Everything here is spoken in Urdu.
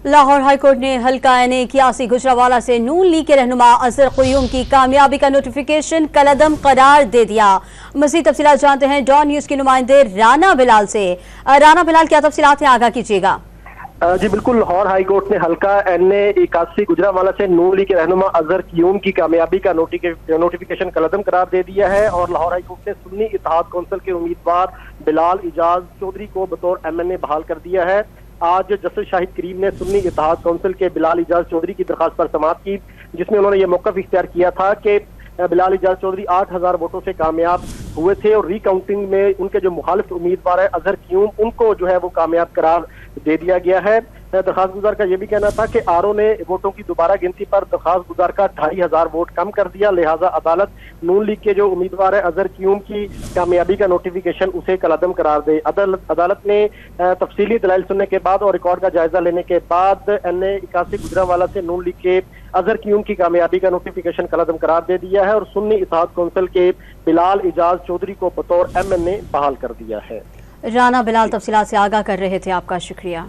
لاہور ہائی کورٹ نے حلقہ این اکیاسی گجرانوالہ سے نون لیگ کے رہنما اظہر قیوم کی کامیابی کا نوٹیفیکیشن کالعدم قرار دے دیا۔ مزید تفصیلات جانتے ہیں ڈان نیوز کے نمائندے رانا بلال سے۔ رانا بلال، کیا تفصیلات ہیں، آگاہ کیجیے گا۔ جی بالکل، لاہور ہائی کورٹ نے حلقہ این اکیاسی گجرانوالہ سے نون لیگ کے رہنما اظہر قیوم کی کامیابی کا نوٹیفیکیشن کالعدم قرار دے دیا ہے، اور لاہور ہائی کورٹ نے سنی اتحاد کونسل کے امیدوار بلال اعجاز چودھری کو بطور ایم این اے بحال کر دیا ہے۔ آج جسٹس شاہد کریم نے سنی اتحاد کونسل کے بلال اعجاز چودھری کی درخواست پر سماعت کی، جس میں انہوں نے یہ موقف اختیار کیا تھا کہ بلال اعجاز چودھری 8000 ووٹوں سے کامیاب ہوئے تھے، اور ری کاؤنٹنگ میں ان کے جو مخالف امیدوار ہے اظہر قیوم، ان کو جو ہے وہ کامیاب قرار دے دیا گیا ہے۔ درخواست گزار کا یہ بھی کہنا تھا کہ آر او نے ووٹوں کی دوبارہ گنتی پر درخواست گزار کا 2500 ووٹ کم کر دیا، لہٰذا عدالت نون لیگ کے جو امیدوار ہے اظہر قیوم کی کامیابی کا نوٹیفیکیشن اسے کالعدم قرار دے۔ عدالت نے تفصیلی دلائل سننے کے بعد اور ریکارڈ کا جائزہ لینے کے بعد این اے 81 گجرانوالہ سے نون لیگ کے اظہر قیوم کی کامیابی کا نوٹیفیکیشن کالعدم قرار دے دیا ہے، اور سنی اتحاد کونسل کے بلال اعجاز چودھری کو بطور ایم این اے بحال کر دیا ہے۔ رانا بلال تفصیلات سے آگاہ کر رہے تھے، آپ کا شکریہ۔